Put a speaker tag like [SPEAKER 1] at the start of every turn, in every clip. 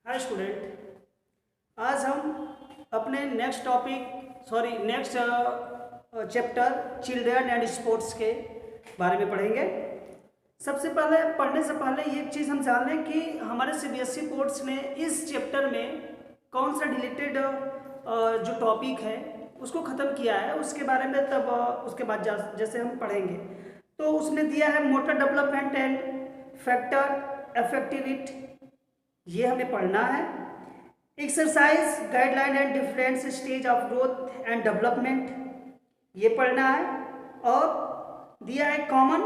[SPEAKER 1] Hi student, आज हम अपने next chapter children and sports के बारे में पढ़ेंगे। सबसे पहले पढ़ने से पहले ये एक चीज़ हम जान लें कि हमारे सीबीएसई बोर्ड्स ने इस चैप्टर में कौन सा रिलेटेड जो टॉपिक है उसको ख़त्म किया है, उसके बारे में तब उसके बाद जैसे हम पढ़ेंगे। तो उसने दिया है motor development and factor effectivity, ये हमें पढ़ना है। Exercise guideline and different stage of growth and development, ये पढ़ना है। और दिया है कॉमन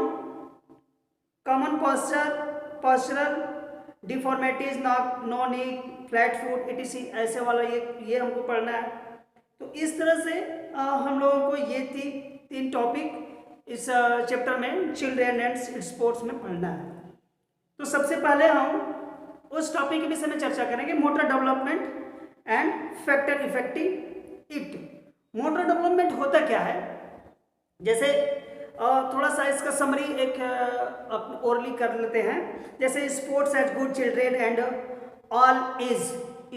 [SPEAKER 1] पोस्चरल डिफॉर्मेटीज, नो नी, फ्लैट फुट etc, ऐसे वाला ये हमको पढ़ना है। तो इस तरह से हम लोगों को ये तीन टॉपिक इस चैप्टर में चिल्ड्रन एंड स्पोर्ट्स में पढ़ना है। तो सबसे पहले हम उस टॉपिक के विषय में चर्चा करेंगे, motor development and factor effectivity. Motor development होता क्या है, जैसे थोड़ा सा इसका समरी एक ओरली कर लेते हैं। जैसे sports age good children and all age,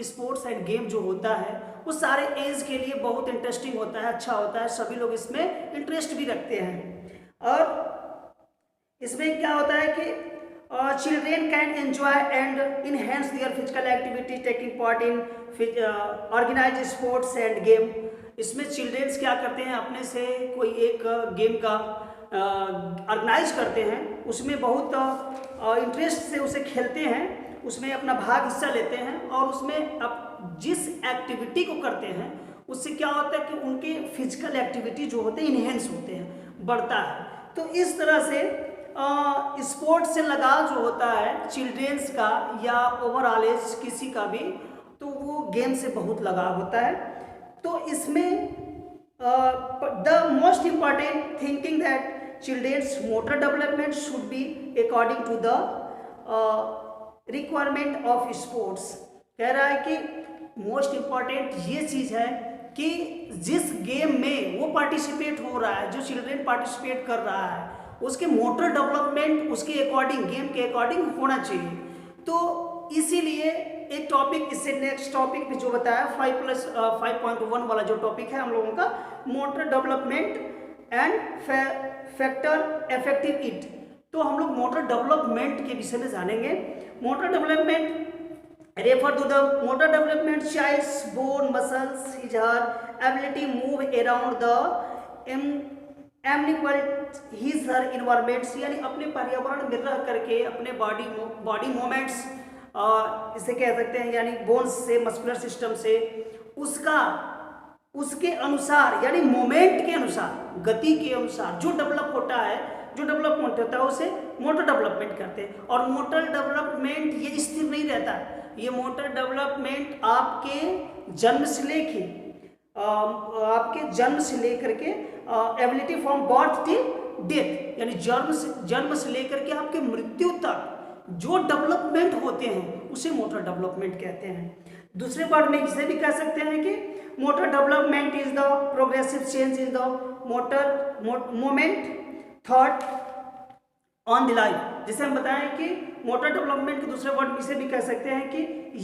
[SPEAKER 1] sports and game जो होता है वो सारे एज के लिए बहुत इंटरेस्टिंग होता है, अच्छा होता है, सभी लोग इसमें इंटरेस्ट भी रखते हैं। और इसमें क्या होता है कि children can enjoy and enhance their physical activity taking part in organized sports and game। इसमें चिल्ड्रेंस क्या करते हैं, अपने से कोई एक गेम का ऑर्गेनाइज करते हैं, उसमें बहुत इंटरेस्ट से उसे खेलते हैं, उसमें अपना भाग हिस्सा लेते हैं और उसमें अब जिस एक्टिविटी को करते हैं उससे क्या होता है कि उनके फिजिकल एक्टिविटी जो होते हैं इन्हेंस होते हैं, बढ़ता है। तो इस तरह से स्पोर्ट्स से लगाव जो होता है चिल्ड्रेंस का या ओवरऑल एज किसी का भी, तो वो गेम से बहुत लगाव होता है। तो इसमें the most important thinking that children's motor development should be according to the requirement of sports. कह रहा है कि मोस्ट इम्पॉर्टेंट ये चीज़ है कि जिस गेम में वो पार्टिसिपेट हो रहा है, जो चिल्ड्रेन पार्टिसिपेट कर रहा है, उसके मोटर डेवलपमेंट उसके अकॉर्डिंग, गेम के अकॉर्डिंग होना चाहिए। तो इसीलिए एक टॉपिक, इससे नेक्स्ट टॉपिक भी जो बताया 5.1 वाला जो टॉपिक है हम लोगों का, motor development and factor effectivity. तो हम लोग मोटर डेवलपमेंट के विषय में जानेंगे। Motor development refer to the motor development child's bone muscles, his ability move around the his her environments, यानी अपने पर्यावरण में रह करके अपने बॉडी मूवमेंट्स, इसे कह सकते हैं, यानी बोन्स से, मस्कुलर सिस्टम से उसके अनुसार, यानी मोमेंट के अनुसार, गति के अनुसार जो डेवलपमेंट होता है उसे मोटर डेवलपमेंट करते हैं। और मोटर डेवलपमेंट ये स्थिर नहीं रहता, ये मोटर डेवलपमेंट आपके जन्म से लेकर के ability from birth till death, यानी जन्म से लेकर के आपके मृत्यु तक जो डेवलपमेंट होते हैं उसे मोटर डेवलपमेंट कहते हैं। दूसरे वर्ड में इसे भी कह सकते हैं कि motor development is the progressive change in the motor moment thought on the life. जैसे हम बताएं कि मोटर डेवलपमेंट के दूसरे वर्ड में इसे भी कह सकते हैं कि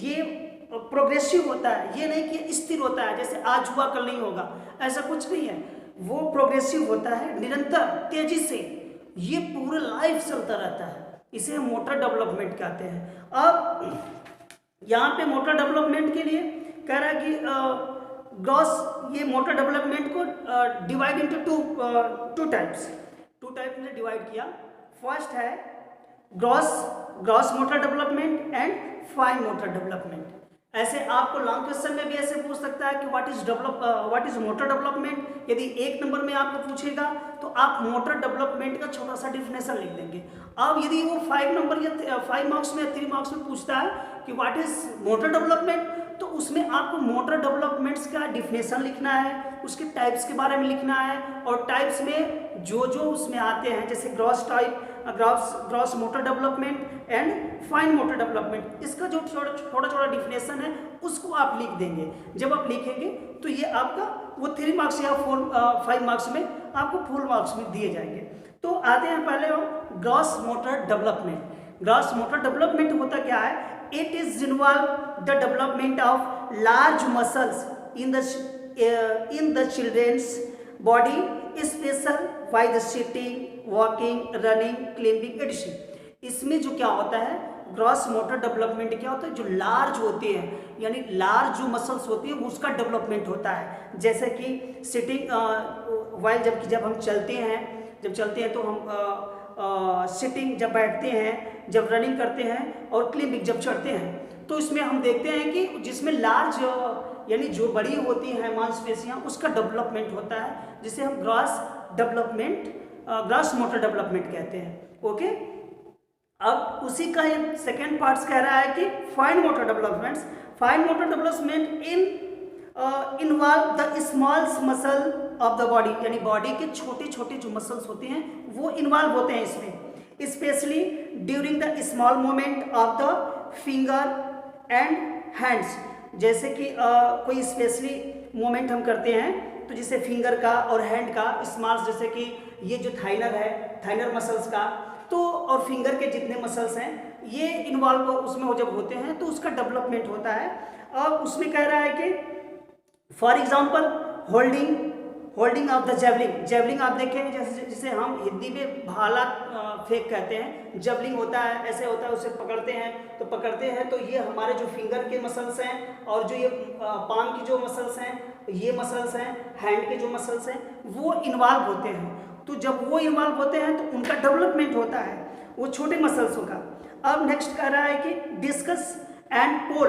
[SPEAKER 1] ये प्रोग्रेसिव होता है, ये नहीं कि स्थिर होता है, जैसे आज हुआ कल नहीं होगा, ऐसा कुछ नहीं है। वो प्रोग्रेसिव होता है, निरंतर तेजी से ये पूरे लाइफ चलता रहता है, इसे मोटर डेवलपमेंट कहते हैं। अब यहाँ पे मोटर डेवलपमेंट के लिए कह रहा है कि ग्रॉस, ये मोटर डेवलपमेंट को डिवाइड इनटू टू टाइप्स में डिवाइड किया। फर्स्ट है gross motor development and fine motor development. ऐसे आपको लॉन्ग क्वेश्चन में भी ऐसे पूछ सकता है कि व्हाट इज मोटर डेवलपमेंट। यदि 1 नंबर में आपको पूछेगा तो आप मोटर डेवलपमेंट का छोटा सा डिफिनेशन लिख देंगे। अब यदि वो 5 नंबर या 5 मार्क्स में या 3 मार्क्स में पूछता है कि व्हाट इज मोटर डेवलपमेंट, तो उसमें आपको मोटर डेवलपमेंट्स का डिफिनेशन लिखना है, उसके टाइप्स के बारे में लिखना है, और टाइप्स में जो उसमें आते हैं, जैसे gross motor development and fine motor development, इसका जो छोटा डिफिनेशन है उसको आप लिख देंगे। जब आप लिखेंगे तो ये आपका वो 3 मार्क्स या 5 मार्क्स में आपको फुल मार्क्स में दिए जाएंगे। तो आते हैं पहले हम gross motor development. Gross motor development होता क्या है, it is involve the development of large muscles in the children's body, special by the sitting, walking, running, climbing, etc. इसमें जो क्या होता है, ग्रॉस मोटर डेवलपमेंट क्या होता है, जो लार्ज होते हैं यानी लार्ज जो मसल्स होती है उसका डेवलपमेंट होता है। जैसे कि सिटिंग वाइल जब हम चलते हैं तो हम सिटिंग जब बैठते हैं, जब रनिंग करते हैं, और क्लिम्बिंग जब चढ़ते हैं, तो इसमें हम देखते हैं कि जिसमें लार्ज यानी जो बड़ी होती हैं मांसपेशियां उसका डेवलपमेंट होता है, जिसे हम ग्रॉस मोटर डेवलपमेंट कहते हैं। ओके, अब उसी का सेकेंड पार्ट्स कह रहा है कि fine motor development involve the small muscle of the body, यानी बॉडी के छोटे छोटे जो मसल्स होते हैं वो इन्वॉल्व होते हैं इसमें, specially during the small movement of the finger and hands. जैसे कि कोई स्पेशली मूवमेंट हम करते हैं तो जैसे फिंगर का और हैंड का स्मॉल, जैसे कि ये जो थाइनर मसल्स का, तो और फिंगर के जितने मसल्स हैं ये इन्वॉल्व उसमें जब होते हैं तो उसका डेवलपमेंट होता है। अब उसमें कह रहा है कि for example holding of the javelin आप देखेंगे, जिसे हम हिंदी में भाला फेंक कहते हैं, जेवलिंग होता है, ऐसे होता है, उसे पकड़ते हैं तो ये हमारे जो फिंगर के मसल्स हैं और जो ये पाम की जो मसल्स हैं, ये मसल्स हैं, हैंड के जो मसल्स हैं वो इन्वॉल्व होते हैं। तो जब वो इन्वॉल्व होते हैं तो उनका डेवलपमेंट होता है वो छोटे मसल्सों का। अब नेक्स्ट कह रहा है कि discus and pole.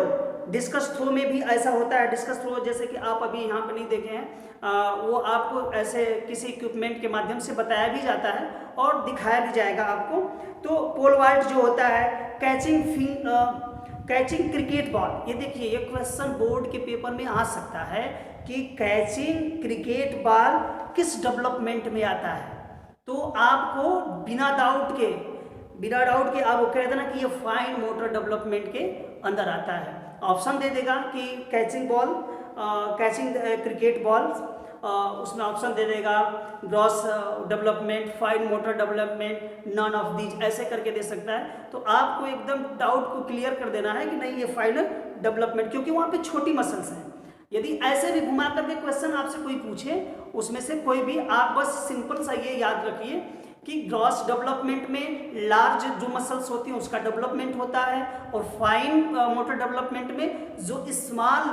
[SPEAKER 1] Discus throw में भी ऐसा होता है। डिस्कस थ्रो जैसे कि आप अभी यहाँ पर नहीं देखे हैं, वो आपको ऐसे किसी इक्विपमेंट के माध्यम से बताया भी जाता है और दिखाया भी जाएगा आपको। तो पोल वाल्ट जो होता है, कैचिंग क्रिकेट बॉल, ये देखिए ये क्वेश्चन बोर्ड के पेपर में आ सकता है कि कैचिंग क्रिकेट बॉल किस डेवलपमेंट में आता है। तो आपको बिना डाउट के आपको कह देना कि ये फाइन मोटर डेवलपमेंट के अंदर आता है। ऑप्शन दे देगा कि कैचिंग क्रिकेट बॉल, उसमें ऑप्शन दे देगा gross development, fine motor development, none of these, ऐसे करके दे सकता है। तो आपको एकदम डाउट को क्लियर कर देना है कि नहीं ये फाइन डेवलपमेंट, क्योंकि वहाँ पे छोटी मसल्स हैं। यदि ऐसे भी घुमा करके क्वेश्चन आपसे कोई पूछे, उसमें से कोई भी, आप बस सिंपल सा ये याद रखिए कि ग्रॉस डेवलपमेंट में लार्ज जो मसल्स होती हैं उसका डेवलपमेंट होता है, और फाइन मोटर डेवलपमेंट में जो स्मॉल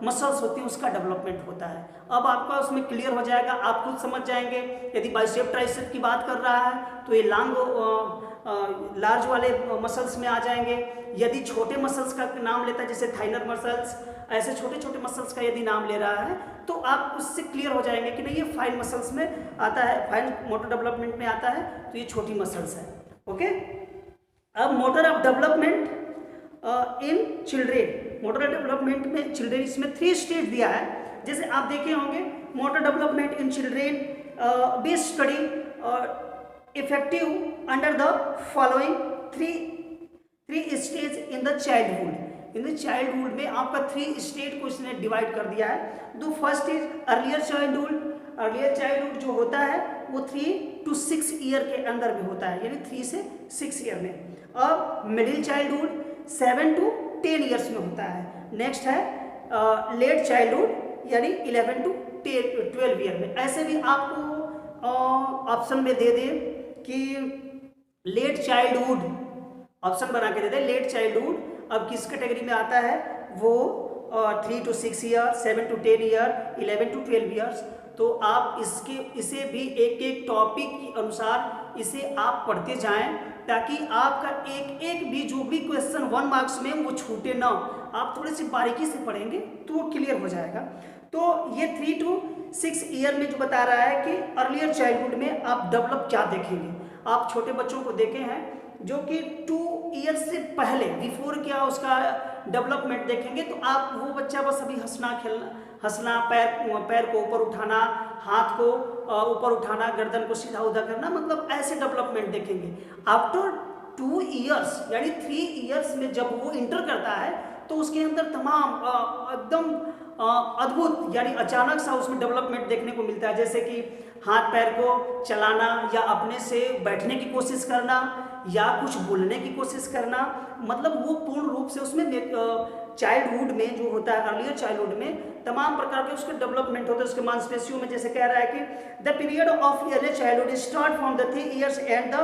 [SPEAKER 1] मसल्स होती हैं उसका डेवलपमेंट होता है। अब आपका उसमें क्लियर हो जाएगा, आप खुद समझ जाएंगे। यदि बाइसेप ट्राइसेप की बात कर रहा है तो ये लार्ज वाले मसल्स में आ जाएंगे। यदि छोटे मसल्स का नाम लेता है, जैसे थाइनर मसल्स, ऐसे छोटे छोटे मसल्स का यदि नाम ले रहा है तो आप उससे क्लियर हो जाएंगे कि नहीं ये फाइन मसल्स में आता है, फाइन मोटर डेवलपमेंट में आता है, तो ये छोटी मसल्स है। ओके, अब motor of development in children, motor development में चिल्ड्रेन, इसमें 3 स्टेज दिया है। जैसे आप देखे होंगे, motor development in children be study effective under the following three stage in the childhood. In childhood में आपका 3 स्टेज को इसने डिवाइड कर दिया है। The first is earlier childhood जो होता है वो 3 to 6 ईयर के अंदर में होता है, यानी 3 से 6 ईयर में। अब मिडिल चाइल्डहुड 7 to 10 ईयर्स में होता है। नेक्स्ट है लेट चाइल्डहुड यानी 11 to 12 ईयर में। ऐसे भी आपको ऑप्शन में दे दे कि लेट चाइल्डहुड, ऑप्शन बना के दे दे लेट चाइल्डहुड अब किस कैटेगरी में आता है, वो 3 to 6 year, 7 to 10 year, 11 to 12 years. तो आप इसे भी एक एक टॉपिक के अनुसार इसे आप पढ़ते जाएं, ताकि आपका एक भी जो भी क्वेश्चन 1 मार्क्स में वो छूटे ना। आप थोड़ी सी बारीकी से पढ़ेंगे तो वो क्लियर हो जाएगा। तो ये 3 to 6 ईयर में जो बता रहा है कि अर्लियर चाइल्डहुड में आप डेवलप क्या देखेंगे। आप छोटे बच्चों को देखे हैं जो कि 2 ईयर्स से पहले, बिफोर क्या उसका डेवलपमेंट देखेंगे, तो आप वो बच्चा बस अभी हंसना, पैर को ऊपर उठाना, हाथ को ऊपर उठाना, गर्दन को सीधा उधर करना, मतलब ऐसे डेवलपमेंट देखेंगे। आफ्टर 2 ईयर्स यानी 3 ईयर्स में जब वो इंटर करता है तो उसके अंदर तमाम एकदम अद्भुत यानी अचानक सा उसमें डेवलपमेंट देखने को मिलता है। जैसे कि हाथ पैर को चलाना या अपने से बैठने की कोशिश करना या कुछ बोलने की कोशिश करना, मतलब वो पूर्ण रूप से उसमें चाइल्डहुड में जो होता है, अर्लियर चाइल्डहुड में तमाम प्रकार के उसके डेवलपमेंट होते हैं उसके मांसपेशियों में। जैसे कह रहा है कि the period of early childhood start from the 3 years and the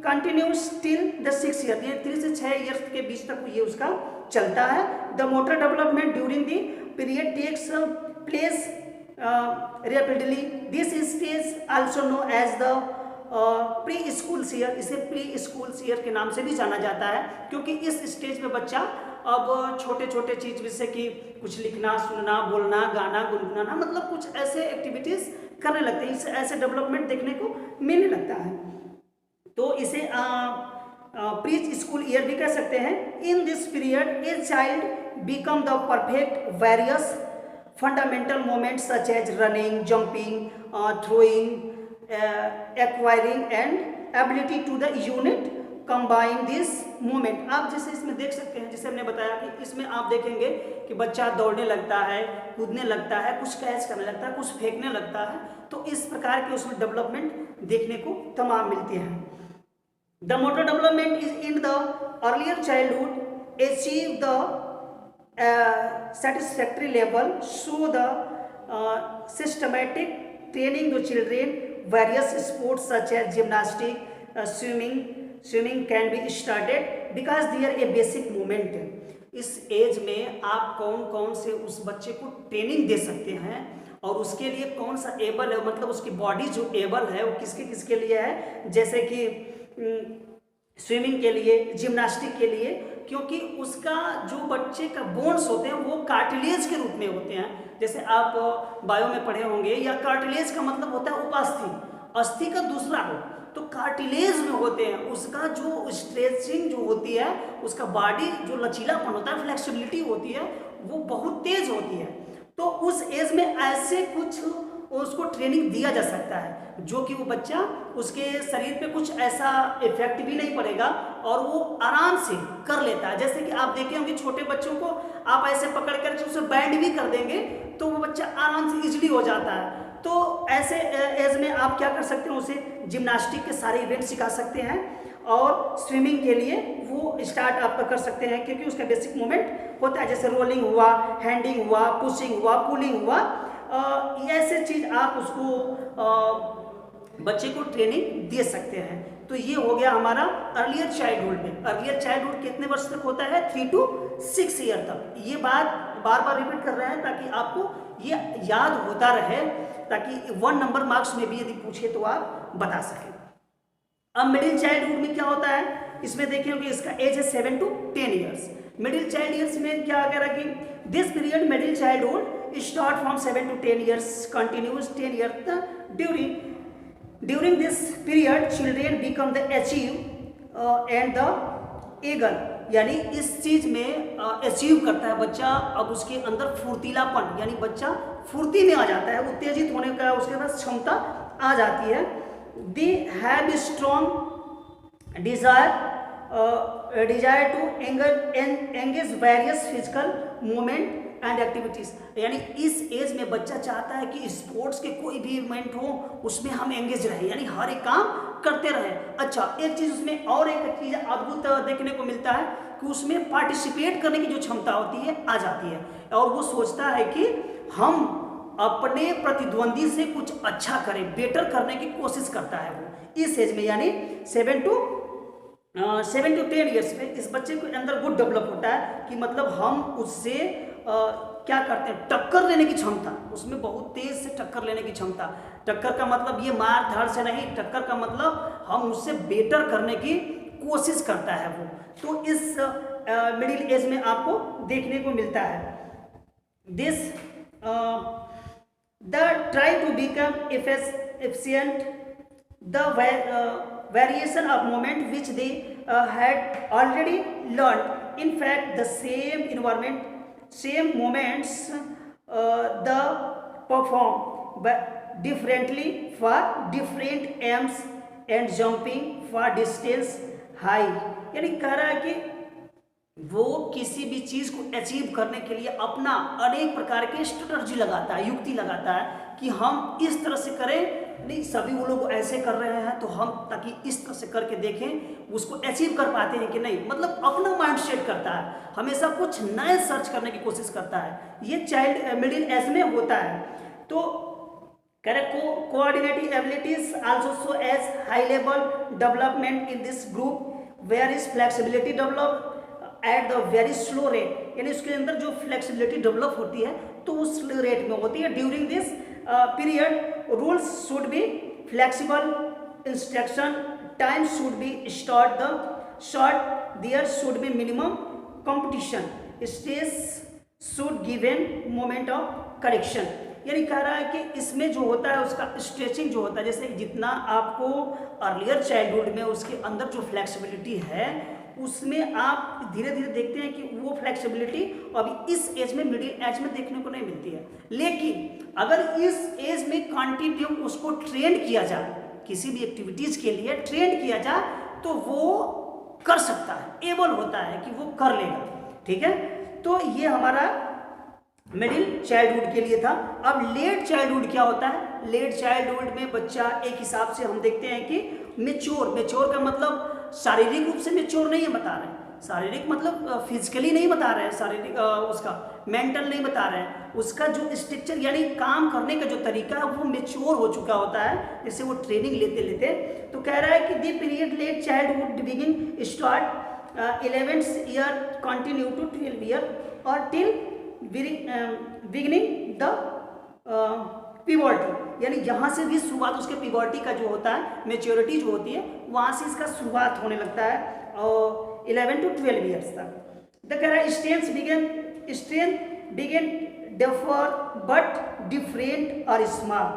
[SPEAKER 1] continues till the 6 years, ये 3 से 6 ईयर्स के बीच तक ये उसका चलता है। The motor development during the period takes place rapidly, this stage also known as the pre school year, इसे pre school year के नाम से भी जाना जाता है, क्योंकि इस स्टेज में बच्चा अब छोटे छोटे चीज जैसे कि कुछ लिखना, सुनना, बोलना, गाना गुनगुनाना, मतलब कुछ ऐसे एक्टिविटीज करने लगते हैं, इससे ऐसे डेवलपमेंट देखने को मिलने लगता है। तो इसे प्री स्कूल ईयर भी कह सकते हैं। In this period a child become the perfect various fundamental moments such as running, jumping, throwing, acquiring and ability to the unit combine this movement। आप जैसे इसमें देख सकते हैं, जैसे हमने बताया कि इसमें आप देखेंगे कि बच्चा दौड़ने लगता है, कूदने लगता है, कुछ कैच करने लगता है, कुछ फेंकने लगता है, तो इस प्रकार के उसमें डेवलपमेंट देखने को तमाम मिलते हैं। The motor development is in the earlier childhood achieve the satisfactory level, so the systematic training the children various sports such as gymnastic, swimming can be started because they are a basic movement। इस as में आप कौन कौन से उस बच्चे को training दे सकते हैं और उसके लिए कौन सा एबल है, मतलब उसकी बॉडी जो एबल है वो किसके किसके लिए है, जैसे कि स्विमिंग के लिए, जिम्नास्टिक के लिए, क्योंकि उसका जो बच्चे का बोन्स होते हैं वो कार्टिलेज के रूप में होते हैं। जैसे आप बायो में पढ़े होंगे, या कार्टिलेज का मतलब होता है उपास्थि, अस्थि का दूसरा हो, तो कार्टिलेज में होते हैं, उसका जो स्ट्रेचिंग जो होती है, उसका बॉडी जो लचीलापन होता है, फ्लेक्सिबिलिटी होती है, वो बहुत तेज होती है। तो उस एज में ऐसे कुछ उसको ट्रेनिंग दिया जा सकता है जो कि वो बच्चा, उसके शरीर पे कुछ ऐसा इफेक्ट भी नहीं पड़ेगा और वो आराम से कर लेता है। जैसे कि आप देखे होंगे छोटे बच्चों को आप ऐसे पकड़ कर उसे बैंड भी कर देंगे तो वो बच्चा आराम से इजीली हो जाता है। तो ऐसे एज में आप क्या कर सकते हैं, उसे जिम्नास्टिक के सारे इवेंट सिखा सकते हैं और स्विमिंग के लिए वो स्टार्ट आप कर सकते हैं, क्योंकि उसका बेसिक मूवमेंट होता है, जैसे रोलिंग हुआ, हैंडिंग हुआ, पुशिंग हुआ, पुलिंग हुआ, ऐसे चीज आप उसको बच्चे को ट्रेनिंग दे सकते हैं। तो ये हो गया हमारा अर्लियर चाइल्डहुड में। अर्लियर चाइल्डहुड कितने वर्ष तक होता है, 3 to 6 ईयर तक। ये बात बार बार रिपीट कर रहे हैं ताकि आपको ये याद होता रहे, ताकि 1 नंबर मार्क्स में भी यदि पूछे तो आप बता सकें। अब मिडिल चाइल्डहुड में क्या होता है, इसमें देखिए कि इसका एज है 7 to 10 years. Middle child years में क्या कह रहा है कि this period middle childhood start from 7 to 10 years, continues 10 years। During this period children become the achieve and the eager, यानी इस चीज में अचीव करता है बच्चा, अब उसके अंदर फुर्तीलापन, यानी बच्चा फुर्ती में आ जाता है, उत्तेजित होने का उसके पास क्षमता आ जाती है। They have a strong desire to engage various physical movement and activities, यानी इस एज में बच्चा चाहता है कि स्पोर्ट्स के कोई भी इवेंट हो उसमें हम एंगेज रहे, यानी हर एक काम करते रहे। अच्छा, एक चीज उसमें और एक चीज अद्भुत देखने को मिलता है कि उसमें पार्टिसिपेट करने की जो क्षमता होती है आ जाती है, और वो सोचता है कि हम अपने प्रतिद्वंदी से कुछ अच्छा करें, बेटर करने की कोशिश करता है वो इस एज में, यानी 7 to 10 ईयर्स में इस बच्चे के अंदर गुड डेवलप होता है कि मतलब हम उससे क्या करते हैं, टक्कर लेने की क्षमता, उसमें बहुत तेज से टक्कर लेने की क्षमता। टक्कर का मतलब ये मार धाड़ से नहीं, टक्कर का मतलब हम उससे बेटर करने की कोशिश करता है वो। तो इस मिडिल एज में आपको देखने को मिलता है। This the try to become efficient the variation of moment which they had already learned। In fact the same environment, same moments the perform but differently for different aims and jumping for distance high। यानी कह रहा है कि वो किसी भी चीज़ को achieve करने के लिए अपना अनेक प्रकार के स्ट्रेटर्जी लगाता है, युक्ति लगाता है कि हम इस तरह से करें, नहीं सभी वो लोग ऐसे कर रहे हैं तो हम ताकि इस तरह से करके देखें उसको अचीव कर पाते हैं कि नहीं, मतलब अपना माइंड सेट करता है, हमेशा कुछ नए सर्च करने की कोशिश करता है। ये चाइल्ड मिडिल एज में होता है। तो कह रहे coordinative abilities also show as high level development in this group where is flexibility develop at the very slow rate, यानी उसके अंदर जो फ्लेक्सिबिलिटी डेवलप होती है तो उस रेट में होती है। During this period rules should be flexible, instruction time should be short, there should be minimum competition, stage should given moment of correction. यानी कह रहा है कि इसमें जो होता है उसका स्ट्रेचिंग जो होता है, जैसे जितना आपको अर्लियर चाइल्डहुड में उसके अंदर जो फ्लेक्सिबिलिटी है उसमें आप धीरे धीरे देखते हैं कि वो फ्लेक्सिबिलिटी अभी इस एज में मिडिल एज में देखने को नहीं मिलती है। लेकिन अगर इस एज में कंटिन्यू उसको ट्रेन किया जाए, किसी भी एक्टिविटीज के लिए ट्रेन किया जाए तो वो कर सकता है, एबल होता है कि वो कर लेगा। ठीक है, तो ये हमारा मिडिल चाइल्डहुड के लिए था। अब लेट चाइल्डहुड क्या होता है? लेट चाइल्डहुड में बच्चा एक हिसाब से हम देखते हैं कि मेच्योर का मतलब शारीरिक रूप से मेच्योर नहीं है बता रहे हैं, शारीरिक मतलब फिजिकली नहीं बता रहे हैं, शारीरिक उसका मेंटल नहीं बता रहे हैं, उसका जो स्ट्रक्चर यानी काम करने का जो तरीका है वो मेच्योर हो चुका होता है, जैसे वो ट्रेनिंग लेते लेते। तो कह रहा है कि the period late childhood begin start 11th year continue to 12 year और टिल बिगिनिंग द पिबर्टी, यानी यहाँ से भी शुरुआत उसके पिबर्टी का जो होता है, मेच्योरिटी जो होती है वहाँ से इसका शुरुआत होने लगता है और 11 to 12 ईयर्स तक। द कह रहा है strength begin differ but different और स्मॉल,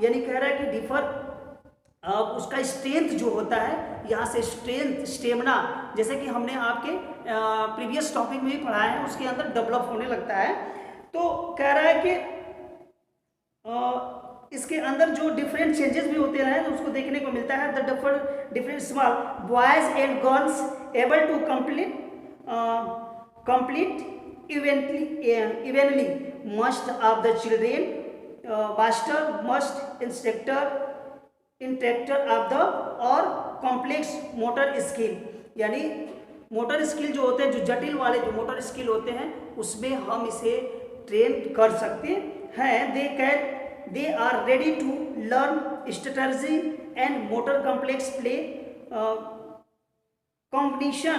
[SPEAKER 1] यानी कह रहा है कि डिफर उसका स्ट्रेंथ जो होता है, यहाँ से स्ट्रेंथ स्टेमिना जैसे कि हमने आपके प्रीवियस टॉपिक में भी पढ़ा है उसके अंदर डेवलप होने लगता है। तो कह रहा है कि इसके अंदर जो डिफरेंट चेंजेस भी होते हैं तो उसको देखने को मिलता है। The different small boys and girls able to complete eventually must of the children master must instructor of the और कॉम्प्लेक्स मोटर स्किल, यानी मोटर स्किल जो होते हैं, जो जटिल वाले जो मोटर स्किल होते हैं उसमें हम इसे ट्रेन कर सकते हैं। They are ready to learn strategy and motor complex play combination,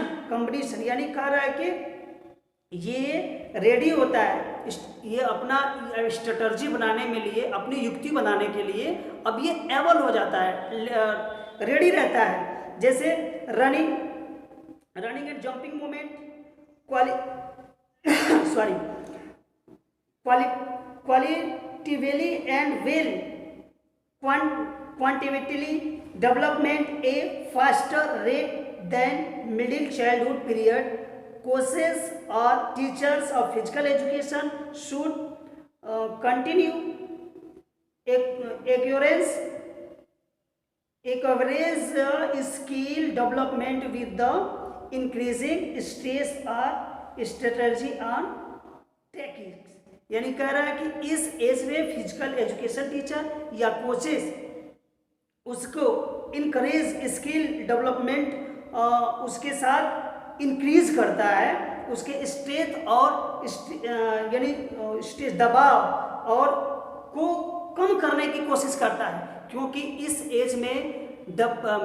[SPEAKER 1] यानी कह रहा है कि ये रेडी होता है, ये अपना स्ट्रेटर्जी बनाने में लिए, अपनी युक्ति बनाने के लिए अब ये एबल हो जाता है, रेडी रहता है। जैसे running and jumping moment, qualitatively and well quantitatively development a faster rate than middle childhood period. Courses or teachers of physical education should continue encourage skill development with the increasing stress or strategy on techniques, यानी कह रहा है कि इस as में physical education teacher या coaches उसको encourage skill development उसके साथ इंक्रीज करता है, उसके स्ट्रेस और यानी स्ट्रेस दबाव और को कम करने की कोशिश करता है, क्योंकि इस एज में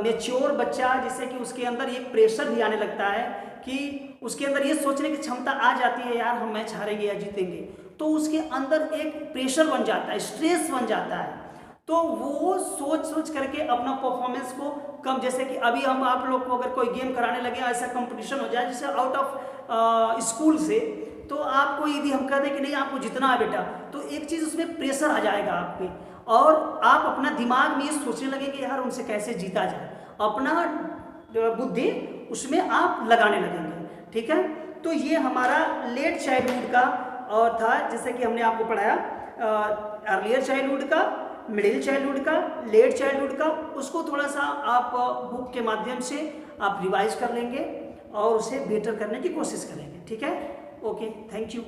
[SPEAKER 1] मेच्योर बच्चा जैसे कि उसके अंदर एक प्रेशर भी आने लगता है कि उसके अंदर ये सोचने की क्षमता आ जाती है यार हम मैच हारेंगे या जीतेंगे, तो उसके अंदर एक प्रेशर बन जाता है, स्ट्रेस बन जाता है, तो वो सोच करके अपना परफॉर्मेंस को कम, जैसे कि अभी हम आप लोग को अगर कोई गेम कराने लगे ऐसा कंपटीशन हो जाए जैसे आउट ऑफ स्कूल से, तो आपको यदि हम कह दें कि नहीं आपको जितना है बेटा, तो एक चीज़ उसमें प्रेशर आ जाएगा आप पे और आप अपना दिमाग में ये सोचने लगेंगे यार उनसे कैसे जीता जाए, अपना बुद्धि उसमें आप लगाने लगेंगे। ठीक है, तो ये हमारा लेट चाइल्डहुड का और था, जैसे कि हमने आपको पढ़ाया अर्लियर चाइल्डहुड का, मिडिल चाइल्डहुड का, लेट चाइल्डहुड का, उसको थोड़ा सा आप बुक के माध्यम से आप रिवाइज कर लेंगे और उसे बेटर करने की कोशिश करेंगे। ठीक है, ओके, थैंक यू।